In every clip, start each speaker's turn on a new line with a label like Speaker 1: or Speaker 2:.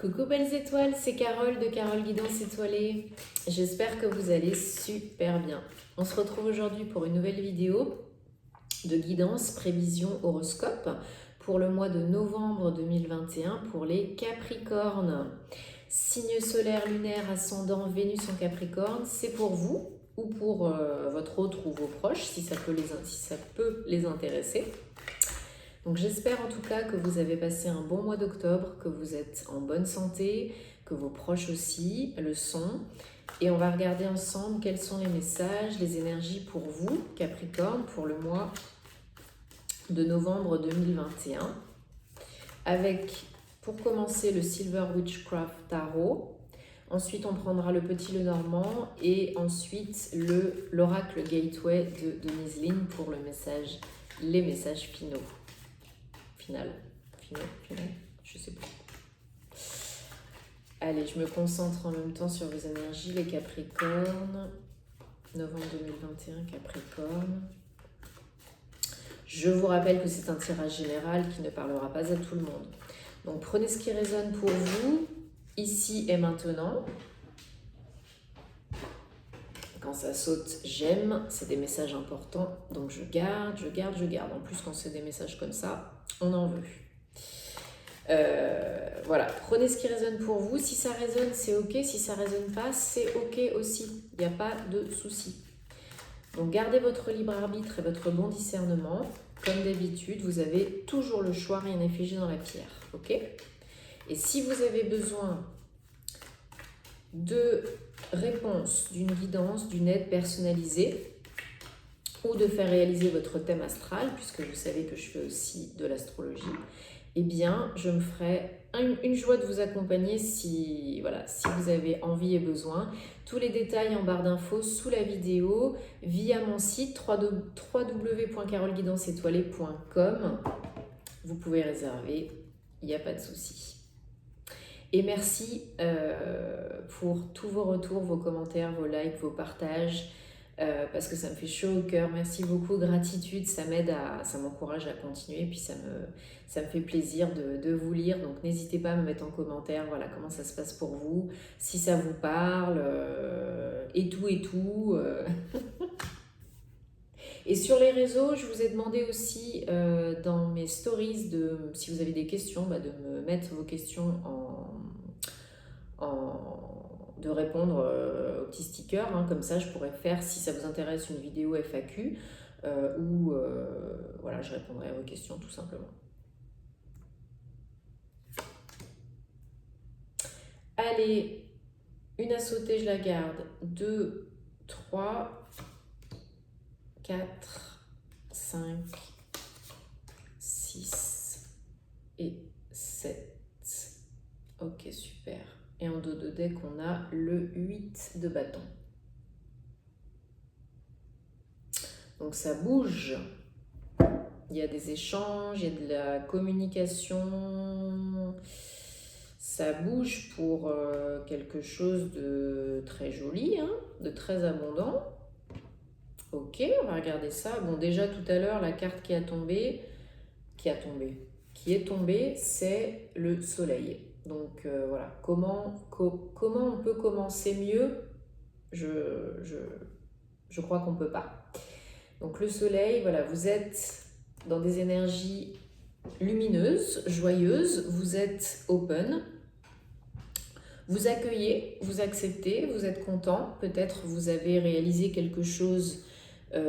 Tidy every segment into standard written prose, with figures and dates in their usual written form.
Speaker 1: Coucou belles étoiles, c'est Carole de Carole Guidance Étoilée. J'espère que vous allez super bien. On se retrouve aujourd'hui pour une nouvelle vidéo de guidance, prévision, horoscope pour le mois de novembre 2021 pour les Capricornes. Signe solaire, lunaire, ascendant, Vénus en Capricorne, c'est pour vous ou pour votre autre ou vos proches si ça peut les intéresser. Donc j'espère en tout cas que vous avez passé un bon mois d'octobre, que vous êtes en bonne santé, que vos proches aussi le sont. Et on va regarder ensemble quels sont les messages, les énergies pour vous, Capricorne, pour le mois de novembre 2021. Avec, pour commencer, le Silver Witchcraft Tarot. Ensuite, on prendra le Petit Lenormand et ensuite l'Oracle Gateway de Denise Linn pour les messages finaux. Final, je sais plus. Allez, je me concentre en même temps sur vos énergies, les Capricornes. Novembre 2021, Capricorne. Je vous rappelle que c'est un tirage général qui ne parlera pas à tout le monde. Donc prenez ce qui résonne pour vous, ici et maintenant. Quand ça saute, j'aime, c'est des messages importants, donc je garde. En plus, quand c'est des messages comme ça, on en veut. Voilà, prenez ce qui résonne pour vous. Si ça résonne, c'est ok. Si ça résonne pas, c'est ok aussi. Il n'y a pas de souci. Donc gardez votre libre arbitre et votre bon discernement. Comme d'habitude, vous avez toujours le choix, rien n'est figé dans la pierre. Ok ? Et si vous avez besoin de réponse, d'une guidance, d'une aide personnalisée ou de faire réaliser votre thème astral, puisque vous savez que je fais aussi de l'astrologie, eh bien, je me ferai une joie de vous accompagner si vous avez envie et besoin. Tous les détails en barre d'infos sous la vidéo via mon site www.caroleguidanceétoilée.com. Vous pouvez réserver, il n'y a pas de souci. Et merci pour tous vos retours, vos commentaires, vos likes, vos partages, parce que ça me fait chaud au cœur. Merci beaucoup, gratitude, ça m'encourage à continuer, puis ça me fait plaisir de vous lire. Donc n'hésitez pas à me mettre en commentaire, voilà comment ça se passe pour vous, si ça vous parle, et tout. Et sur les réseaux, je vous ai demandé aussi dans mes stories, si vous avez des questions, de me mettre vos questions de répondre aux petits stickers. Comme ça, je pourrais faire, si ça vous intéresse, une vidéo FAQ où je répondrai à vos questions tout simplement. Allez, une à sauter, je la garde. 2, 3, 4, 5, 6 et 7. Ok, super. Et en dos de deck, on a le 8 de bâton. Donc ça bouge. Il y a des échanges, il y a de la communication. Ça bouge pour quelque chose de très joli, de très abondant. Ok, on va regarder ça. Bon, déjà tout à l'heure, la carte qui est tombée, c'est le soleil. Donc voilà, comment on peut commencer mieux? Je crois qu'on ne peut pas. Donc le soleil, voilà, vous êtes dans des énergies lumineuses, joyeuses, vous êtes open, vous accueillez, vous acceptez, vous êtes content, peut-être vous avez réalisé quelque chose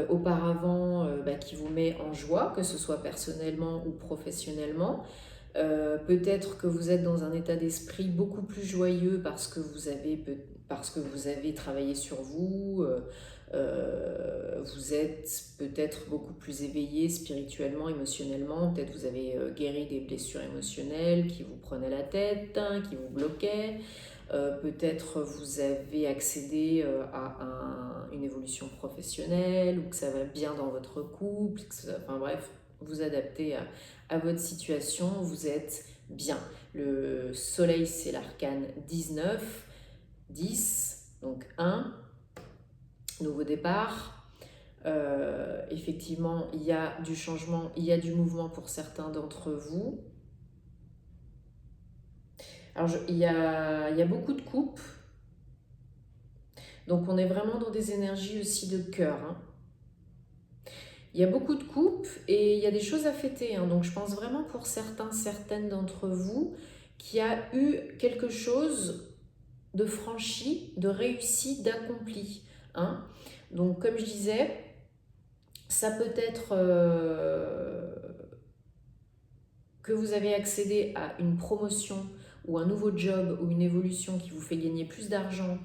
Speaker 1: auparavant qui vous met en joie, que ce soit personnellement ou professionnellement. Peut-être que vous êtes dans un état d'esprit beaucoup plus joyeux parce que vous avez travaillé sur vous, vous êtes peut-être beaucoup plus éveillé spirituellement, émotionnellement, peut-être vous avez guéri des blessures émotionnelles qui vous prenaient la tête, qui vous bloquaient. Peut-être vous avez accédé à une évolution professionnelle ou que ça va bien dans votre couple, vous adaptez à votre situation, vous êtes bien. Le soleil, c'est l'arcane 19, 10, donc 1, nouveau départ. Effectivement, il y a du changement, il y a du mouvement pour certains d'entre vous. Alors, il y a beaucoup de coupes. Donc, on est vraiment dans des énergies aussi de cœur, hein. Il y a beaucoup de coupes et il y a des choses à fêter, hein. Donc, je pense vraiment pour certains, certaines d'entre vous, qu'il y a eu quelque chose de franchi, de réussi, d'accompli, hein. Donc, comme je disais, ça peut être que vous avez accédé à une promotion ou un nouveau job ou une évolution qui vous fait gagner plus d'argent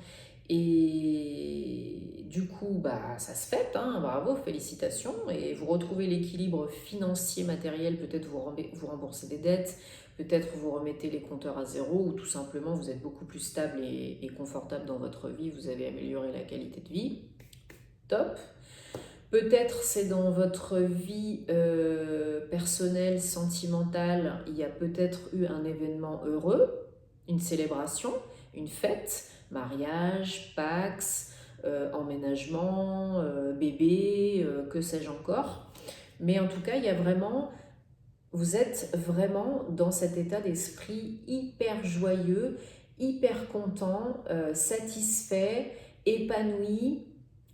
Speaker 1: et du coup, bah, ça se fête, hein, bravo, félicitations, et vous retrouvez l'équilibre financier, matériel, peut-être vous remboursez des dettes, peut-être vous remettez les compteurs à zéro, ou tout simplement vous êtes beaucoup plus stable et confortable dans votre vie, vous avez amélioré la qualité de vie, top. Peut-être c'est dans votre vie personnelle, sentimentale, il y a peut-être eu un événement heureux, une célébration, une fête, mariage, Pax, emménagement, bébé, que sais-je encore. Mais en tout cas, il y a vraiment, vous êtes vraiment dans cet état d'esprit hyper joyeux, hyper content, satisfait, épanoui,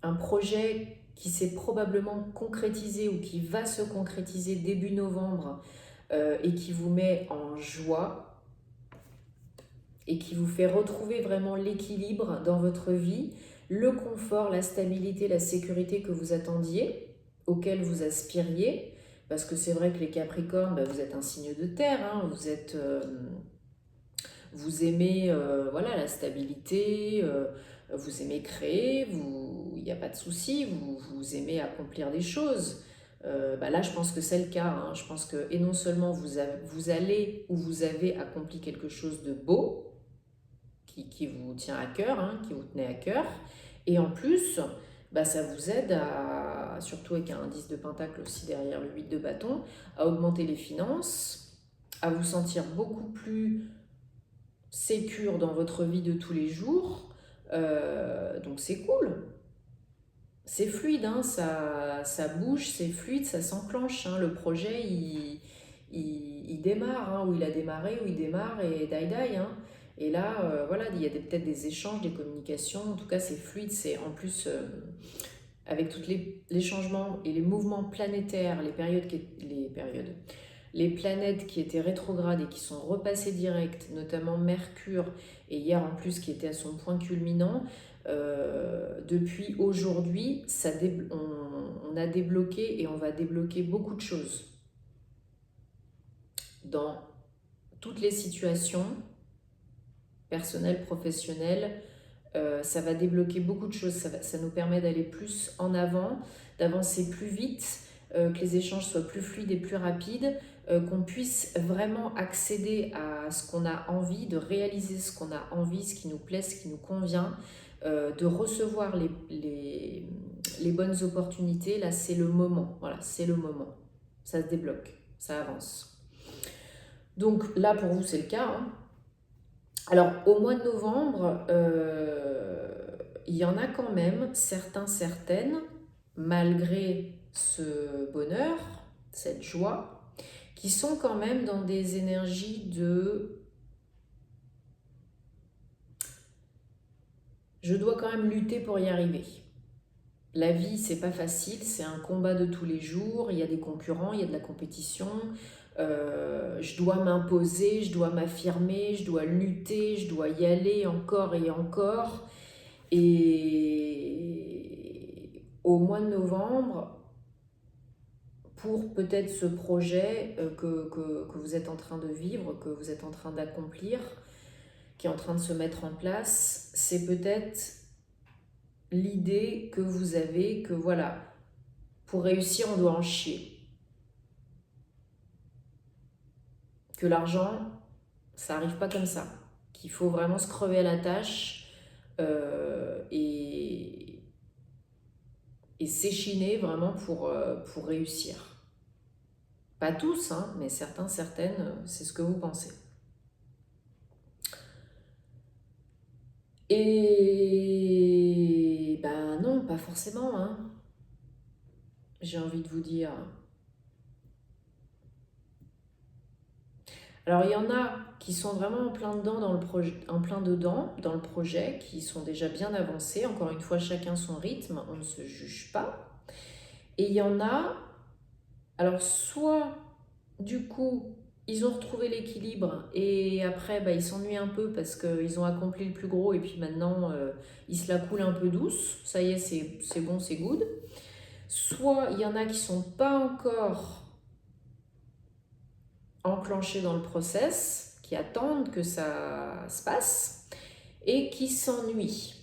Speaker 1: un projet qui s'est probablement concrétisé ou qui va se concrétiser début novembre et qui vous met en joie et qui vous fait retrouver vraiment l'équilibre dans votre vie, le confort, la stabilité, la sécurité que vous attendiez, auquel vous aspiriez. Parce que c'est vrai que les Capricornes, bah, vous êtes un signe de terre, hein, vous aimez voilà, la stabilité, vous aimez créer, il n'y a pas de souci, vous aimez accomplir des choses. Bah là, je pense que c'est le cas, hein. Je pense que, et non seulement vous allez ou vous avez accompli quelque chose de beau, qui vous tient à cœur, hein, qui vous tenait à cœur, et en plus, bah, ça vous aide à, surtout avec un 10 de pentacle aussi derrière le 8 de bâton, à augmenter les finances, à vous sentir beaucoup plus sécure dans votre vie de tous les jours. Donc c'est cool, c'est fluide, hein, ça bouge, c'est fluide, ça s'enclenche, hein. Le projet il démarre, hein, où il a démarré, où il démarre et die, hein. Et là, voilà, il y a peut-être des échanges, des communications, en tout cas c'est fluide, c'est en plus avec tous les changements et les mouvements planétaires, les planètes qui étaient rétrogrades et qui sont repassées directes, notamment Mercure, et hier en plus qui était à son point culminant, depuis aujourd'hui, on a débloqué et on va débloquer beaucoup de choses dans toutes les situations, personnelles, professionnelles. Ça va débloquer beaucoup de choses, ça nous permet d'aller plus en avant, d'avancer plus vite, que les échanges soient plus fluides et plus rapides, qu'on puisse vraiment accéder à ce qu'on a envie, de réaliser ce qu'on a envie, ce qui nous plaît, ce qui nous convient, de recevoir les bonnes opportunités. Là, c'est le moment, voilà, c'est le moment. Ça se débloque, ça avance. Donc là, pour vous, c'est le cas, hein. Alors, au mois de novembre, il y en a quand même certains, certaines, malgré ce bonheur, cette joie, qui sont quand même dans des énergies de je dois quand même lutter pour y arriver. La vie, c'est pas facile, c'est un combat de tous les jours, il y a des concurrents, il y a de la compétition, je dois m'imposer, je dois m'affirmer, je dois lutter, je dois y aller encore et encore. Et au mois de novembre, pour peut-être ce projet que vous êtes en train de vivre, que vous êtes en train d'accomplir, qui est en train de se mettre en place, c'est peut-être l'idée que vous avez que voilà, pour réussir, on doit en chier. Que l'argent, ça n'arrive pas comme ça. Qu'il faut vraiment se crever à la tâche et s'échiner vraiment pour réussir. Pas tous, hein, mais certains, certaines, c'est ce que vous pensez. Et ben non, pas forcément, hein. J'ai envie de vous dire. Alors, il y en a qui sont vraiment en plein dedans dans le projet, en plein dedans dans le projet, qui sont déjà bien avancés. Encore une fois, chacun son rythme, on ne se juge pas. Et il y en a, alors soit du coup, ils ont retrouvé l'équilibre et après, ils s'ennuient un peu parce qu'ils ont accompli le plus gros et puis maintenant, ils se la coulent un peu douce. Ça y est, c'est bon, c'est good. Soit il y en a qui ne sont pas encore enclenchés dans le process, qui attendent que ça se passe et qui s'ennuient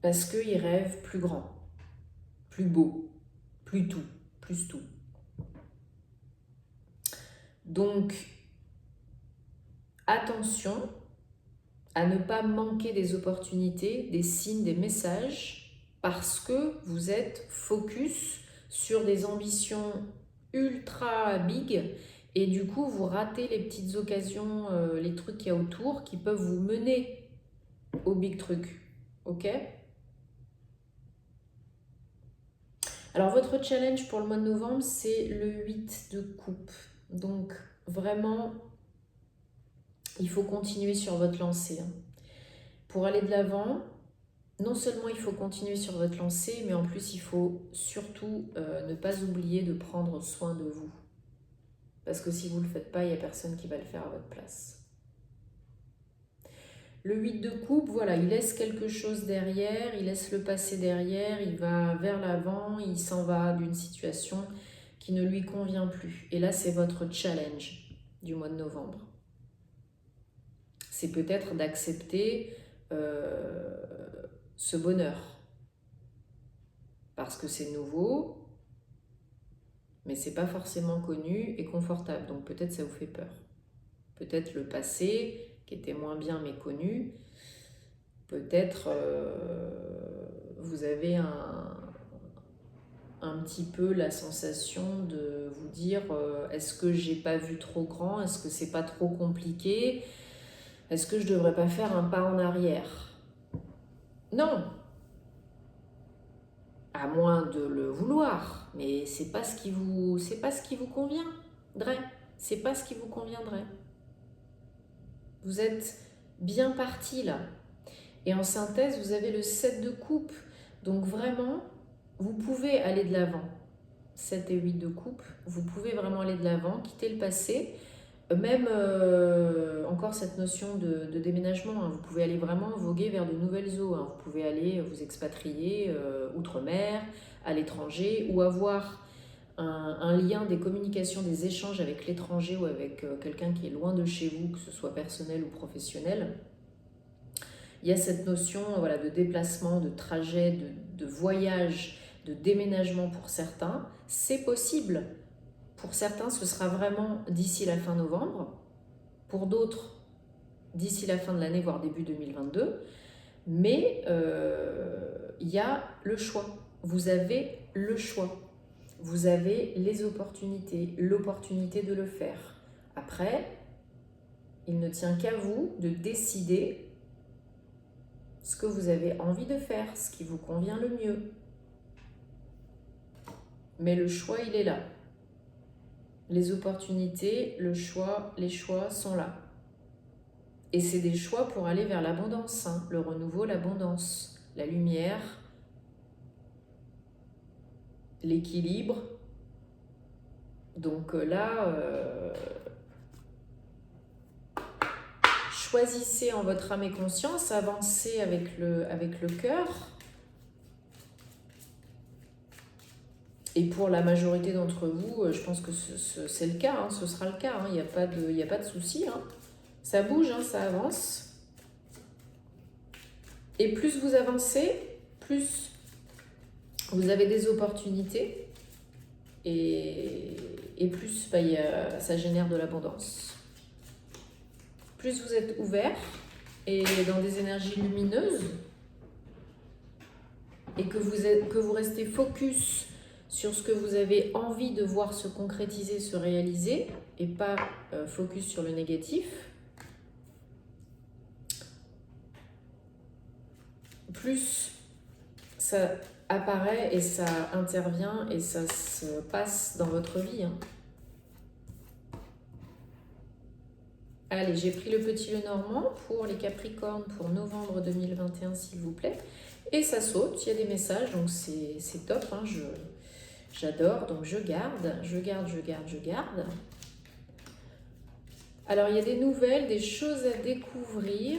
Speaker 1: parce qu'ils rêvent plus grand, plus beau, plus tout, plus tout. Donc, attention à ne pas manquer des opportunités, des signes, des messages, parce que vous êtes focus sur des ambitions ultra big et du coup vous ratez les petites occasions, les trucs qu'il y a autour qui peuvent vous mener au big truc. Ok? Alors votre challenge pour le mois de novembre, c'est le 8 de coupe. Donc vraiment, il faut continuer sur votre lancée. Pour aller de l'avant, non seulement il faut continuer sur votre lancée, mais en plus il faut surtout ne pas oublier de prendre soin de vous. Parce que si vous ne le faites pas, il n'y a personne qui va le faire à votre place. Le 8 de coupe, voilà, il laisse quelque chose derrière, il laisse le passé derrière, il va vers l'avant, il s'en va d'une situation qui ne lui convient plus. Et là, c'est votre challenge du mois de novembre. C'est peut-être d'accepter ce bonheur. Parce que c'est nouveau, mais c'est pas forcément connu et confortable. Donc peut-être ça vous fait peur. Peut-être le passé, qui était moins bien mais connu, peut-être vous avez un petit peu la sensation de vous dire est-ce que j'ai pas vu trop grand, est-ce que c'est pas trop compliqué, est-ce que je devrais pas faire un pas en arrière? Non, à moins de le vouloir, mais c'est pas ce qui vous conviendrait. C'est pas ce qui vous conviendrait. Vous êtes bien parti là. Et en synthèse, vous avez le 7 de coupe. Donc vraiment, vous pouvez aller de l'avant. 7 et 8 de coupe, vous pouvez vraiment aller de l'avant, quitter le passé. Même encore cette notion de déménagement, hein. Vous pouvez aller vraiment voguer vers de nouvelles eaux, hein. Vous pouvez aller vous expatrier outre-mer, à l'étranger, ou avoir un lien, des communications, des échanges avec l'étranger ou avec quelqu'un qui est loin de chez vous, que ce soit personnel ou professionnel. Il y a cette notion voilà, de déplacement, de trajet, de voyage, de déménagement pour certains. C'est possible. Pour certains, ce sera vraiment d'ici la fin novembre. Pour d'autres, d'ici la fin de l'année, voire début 2022. Mais il y a le choix. Vous avez le choix. Vous avez les opportunités, l'opportunité de le faire. Après, il ne tient qu'à vous de décider ce que vous avez envie de faire, ce qui vous convient le mieux. Mais le choix, il est là. Les opportunités, le choix, les choix sont là. Et c'est des choix pour aller vers l'abondance, hein. Le renouveau, l'abondance, la lumière, l'équilibre. Donc là, choisissez en votre âme et conscience, avancez avec le cœur. Et pour la majorité d'entre vous, je pense que c'est le cas, hein, ce sera le cas, hein, il n'y a pas de souci. Hein. Ça bouge, hein, ça avance. Et plus vous avancez, plus vous avez des opportunités et plus ça génère de l'abondance. Plus vous êtes ouvert et dans des énergies lumineuses et que vous restez focus sur ce que vous avez envie de voir se concrétiser, se réaliser, et pas focus sur le négatif, plus ça apparaît et ça intervient et ça se passe dans votre vie. Hein. Allez, j'ai pris le petit Lenormand pour les Capricornes pour novembre 2021, s'il vous plaît. Et ça saute, il y a des messages, donc c'est top, hein, j'adore. Donc je garde. Alors, il y a des nouvelles, des choses à découvrir.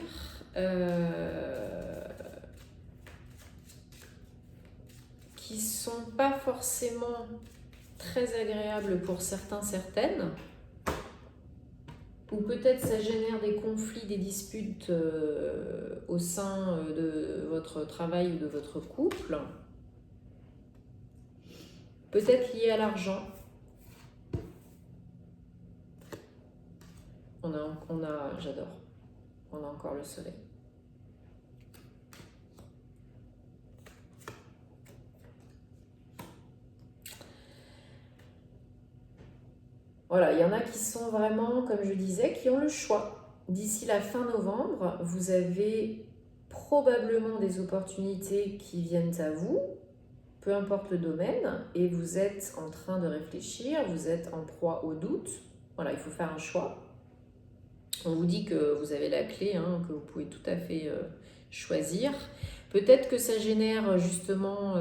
Speaker 1: Qui sont pas forcément très agréables pour certains, certaines. Ou peut-être ça génère des conflits, des disputes au sein de votre travail ou de votre couple. Peut-être lié à l'argent. J'adore, on a encore le soleil. Voilà, il y en a qui sont vraiment, comme je disais, qui ont le choix. D'ici la fin novembre, vous avez probablement des opportunités qui viennent à vous, peu importe le domaine, et vous êtes en train de réfléchir, vous êtes en proie au doute. Voilà, il faut faire un choix. On vous dit que vous avez la clé, hein, que vous pouvez tout à fait choisir. Peut-être que ça génère justement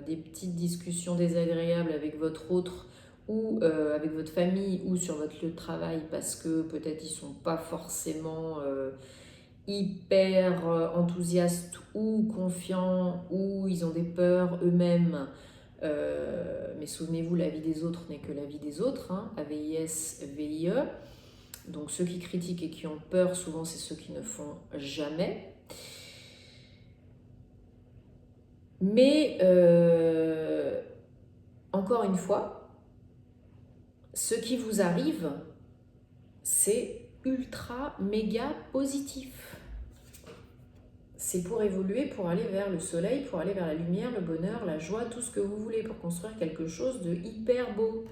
Speaker 1: des petites discussions désagréables avec votre autre ou avec votre famille ou sur votre lieu de travail parce que peut-être ils ne sont pas forcément hyper enthousiastes ou confiants ou ils ont des peurs eux-mêmes. Mais souvenez-vous, la vie des autres n'est que la vie des autres, hein, AVIS-VIE. Donc ceux qui critiquent et qui ont peur, souvent c'est ceux qui ne font jamais. Mais encore une fois, ce qui vous arrive, c'est ultra méga positif. C'est pour évoluer, pour aller vers le soleil, pour aller vers la lumière, le bonheur, la joie, tout ce que vous voulez, pour construire quelque chose de hyper beau.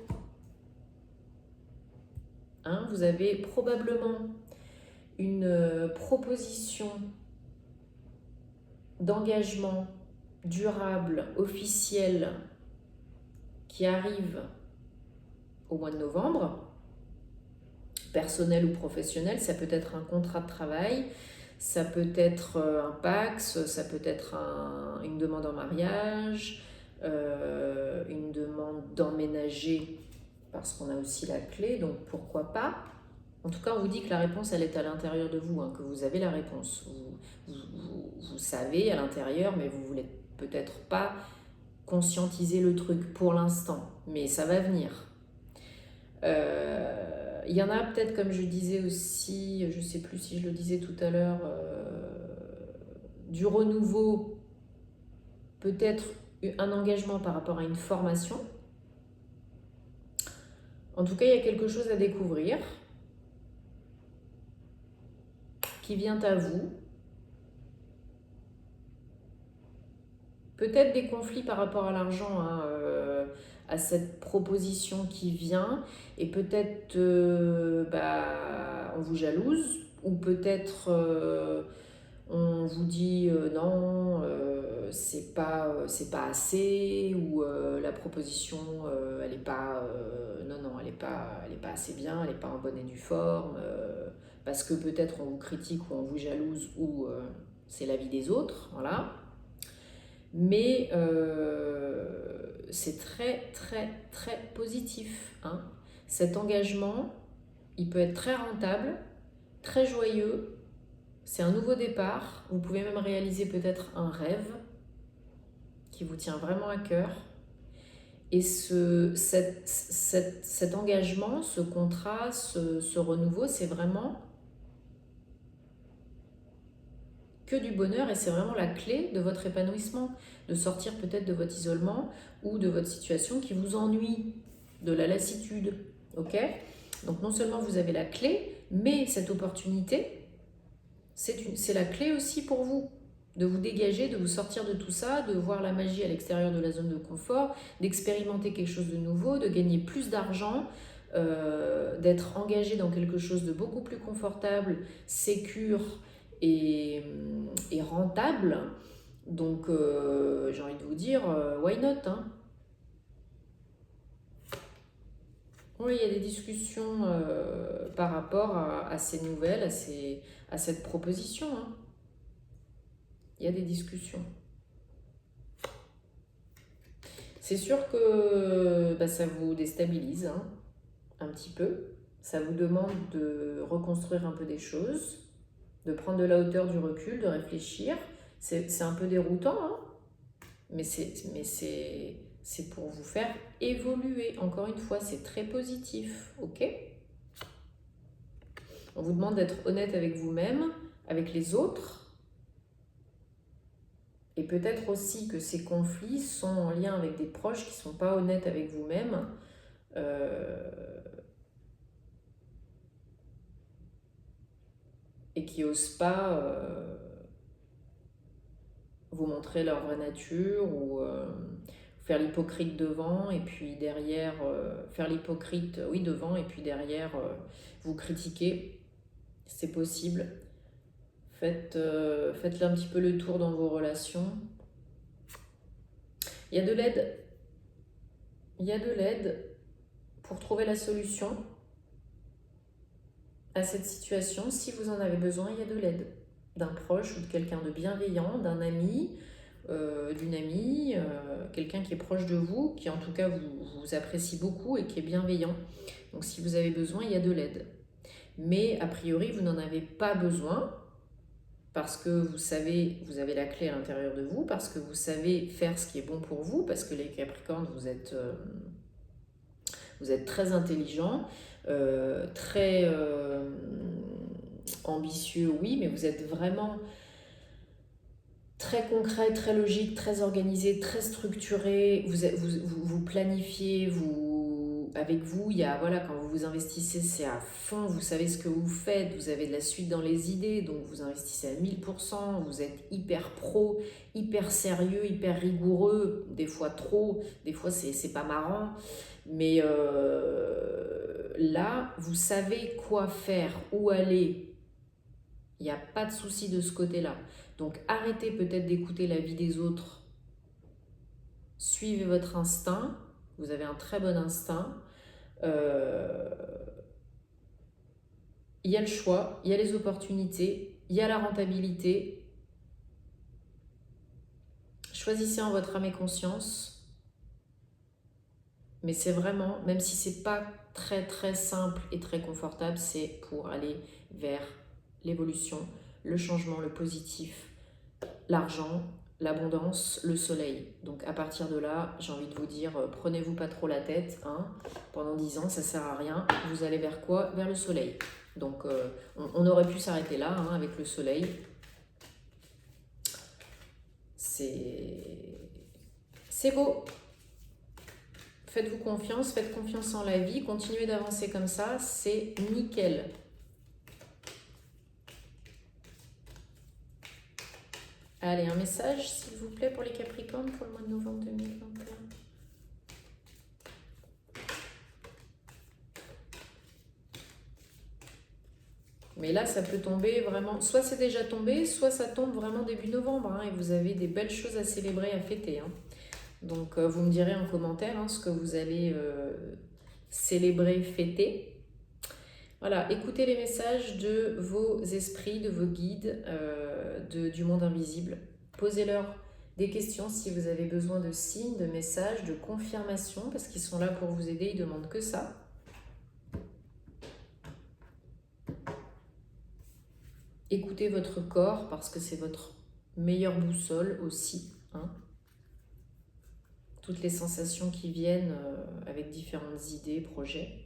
Speaker 1: Hein, vous avez probablement une proposition d'engagement durable, officielle, qui arrive au mois de novembre, personnel ou professionnel. Ça peut être un contrat de travail, ça peut être un PAX, ça peut être une demande en mariage, une demande d'emménager parce qu'on a aussi la clé, donc pourquoi pas. En tout cas, on vous dit que la réponse, elle est à l'intérieur de vous, hein, que vous avez la réponse. Vous savez à l'intérieur, mais vous ne voulez peut-être pas conscientiser le truc pour l'instant, mais ça va venir. Il y en a peut-être, comme je disais aussi, je ne sais plus si je le disais tout à l'heure, du renouveau, peut-être un engagement par rapport à une formation. En tout cas, il y a quelque chose à découvrir qui vient à vous. Peut-être des conflits par rapport à l'argent, hein, à cette proposition qui vient, et peut-être on vous jalouse, ou peut-être on vous dit non, c'est pas assez, ou la proposition elle est pas elle est pas assez bien, elle est pas en bonne et due forme, parce que peut-être on vous critique ou on vous jalouse, ou c'est la vie des autres, voilà. Mais c'est très très très positif, hein. Cet engagement, il peut être très rentable, très joyeux. C'est un nouveau départ. Vous pouvez même réaliser peut-être un rêve qui vous tient vraiment à cœur. Et cet engagement, ce contrat, ce renouveau, c'est vraiment que du bonheur, et c'est vraiment la clé de votre épanouissement, de sortir peut-être de votre isolement ou de votre situation qui vous ennuie, de la lassitude, ok? Donc non seulement vous avez la clé, mais cette opportunité, c'est la clé aussi pour vous, de vous dégager, de vous sortir de tout ça, de voir la magie à l'extérieur de la zone de confort, d'expérimenter quelque chose de nouveau, de gagner plus d'argent, d'être engagé dans quelque chose de beaucoup plus confortable, sécure et rentable. Donc j'ai envie de vous dire, why not, hein? Oui, il y a des discussions par rapport à ces nouvelles, à cette proposition, hein. Il y a des discussions. C'est sûr que bah, ça vous déstabilise, hein, un petit peu. Ça vous demande de reconstruire un peu des choses, de prendre de la hauteur, du recul, de réfléchir. C'est un peu déroutant, hein, mais c'est pour vous faire évoluer. Encore une fois, c'est très positif, ok? On vous demande d'être honnête avec vous-même, avec les autres, et peut-être aussi que ces conflits sont en lien avec des proches qui ne sont pas honnêtes avec vous-même. Et qui n'osent pas vous montrer leur vraie nature ou faire l'hypocrite devant et puis derrière faire l'hypocrite oui devant et puis derrière vous critiquer. C'est possible. Faites-le un petit peu le tour dans vos relations. Il y a de l'aide. Il y a de l'aide pour trouver la solution à cette situation. Si vous en avez besoin, il y a de l'aide d'un proche ou de quelqu'un de bienveillant, d'un ami, d'une amie, quelqu'un qui est proche de vous, qui en tout cas vous apprécie beaucoup et qui est bienveillant. Donc si vous avez besoin, il y a de l'aide. Mais a priori, vous n'en avez pas besoin parce que vous savez, vous avez la clé à l'intérieur de vous, parce que vous savez faire ce qui est bon pour vous, parce que les Capricornes, vous êtes très intelligent, très ambitieux, oui, mais vous êtes vraiment très concret, très logique, très organisé, très structuré. Vous planifiez, avec vous, il y a, voilà, quand vous vous investissez, c'est à fond, vous savez ce que vous faites, vous avez de la suite dans les idées, donc vous investissez à 1000%, vous êtes hyper pro, hyper sérieux, hyper rigoureux, des fois trop, des fois c'est pas marrant, mais là, vous savez quoi faire, où aller. Il n'y a pas de souci de ce côté-là. Donc arrêtez peut-être d'écouter la vie des autres. Suivez votre instinct. Vous avez un très bon instinct. Il y a le choix, il y a les opportunités, il y a la rentabilité. Choisissez en votre âme et conscience. Mais c'est vraiment, même si c'est pas très très simple et très confortable, c'est pour aller vers l'évolution, le changement, le positif, l'argent, l'abondance, le soleil. Donc à partir de là, j'ai envie de vous dire, prenez-vous pas trop la tête, hein. Pendant 10 ans, ça sert à rien. Vous allez vers quoi? Vers le soleil. Donc on aurait pu s'arrêter là, hein, avec le soleil. C'est beau. Faites-vous confiance, faites confiance en la vie, continuez d'avancer comme ça, c'est nickel. Allez, un message, s'il vous plaît, pour les Capricornes pour le mois de novembre 2021. Mais là, ça peut tomber vraiment, soit c'est déjà tombé, soit ça tombe vraiment début novembre, hein, et vous avez des belles choses à célébrer, à fêter, hein. Donc, vous me direz en commentaire, hein, ce que vous allez célébrer, fêter. Voilà, écoutez les messages de vos esprits, de vos guides, du monde invisible. Posez-leur des questions si vous avez besoin de signes, de messages, de confirmations, parce qu'ils sont là pour vous aider, ils ne demandent que ça. Écoutez votre corps, parce que c'est votre meilleure boussole aussi, hein. Toutes les sensations qui viennent avec différentes idées, projets.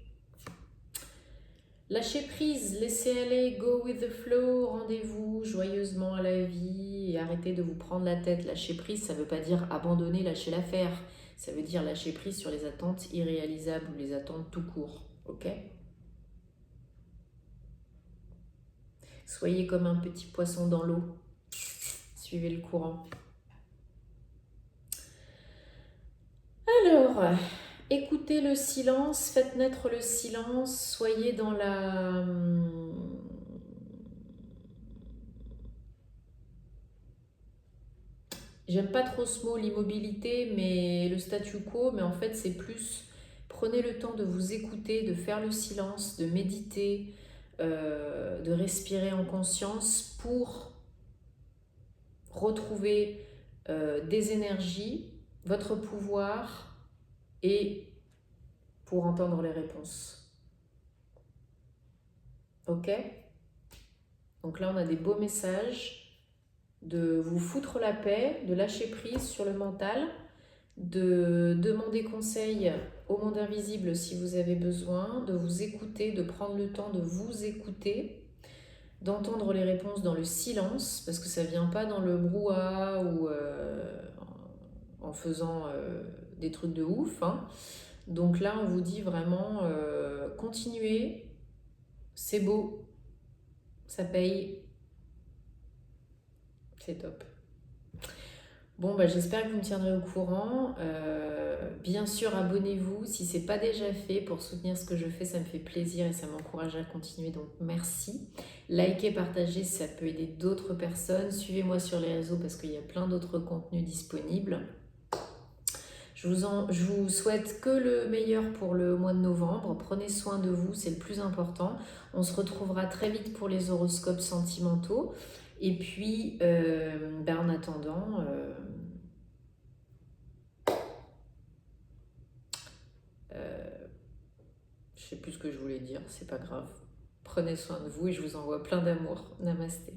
Speaker 1: Lâchez prise, laissez aller, go with the flow, rendez-vous joyeusement à la vie et arrêtez de vous prendre la tête. Lâcher prise, ça ne veut pas dire abandonner, lâcher l'affaire. Ça veut dire lâcher prise sur les attentes irréalisables ou les attentes tout court, ok? Soyez comme un petit poisson dans l'eau. Suivez le courant. Alors, écoutez le silence, faites naître le silence, soyez dans la... J'aime pas trop ce mot, l'immobilité, mais le statu quo, mais en fait c'est plus Prenez le temps de vous écouter, de faire le silence, de méditer, de respirer en conscience pour retrouver des énergies, votre pouvoir et pour entendre les réponses. Ok? Donc là, on a des beaux messages de vous foutre la paix, de lâcher prise sur le mental, de demander conseil au monde invisible si vous avez besoin, de vous écouter, de prendre le temps de vous écouter, d'entendre les réponses dans le silence, parce que ça ne vient pas dans le brouhaha ou en faisant des trucs de ouf. Hein. Donc là, on vous dit vraiment, continuez, c'est beau, ça paye, c'est top. Bon, bah, j'espère que vous me tiendrez au courant. Bien sûr, abonnez-vous si ce n'est pas déjà fait pour soutenir ce que je fais. Ça me fait plaisir et ça m'encourage à continuer. Donc, merci. Likez, partagez si ça peut aider d'autres personnes. Suivez-moi sur les réseaux parce qu'il y a plein d'autres contenus disponibles. Je vous souhaite que le meilleur pour le mois de novembre. Prenez soin de vous, c'est le plus important. On se retrouvera très vite pour les horoscopes sentimentaux. Et puis, en attendant, je sais plus ce que je voulais dire, c'est pas grave. Prenez soin de vous et je vous envoie plein d'amour. Namasté.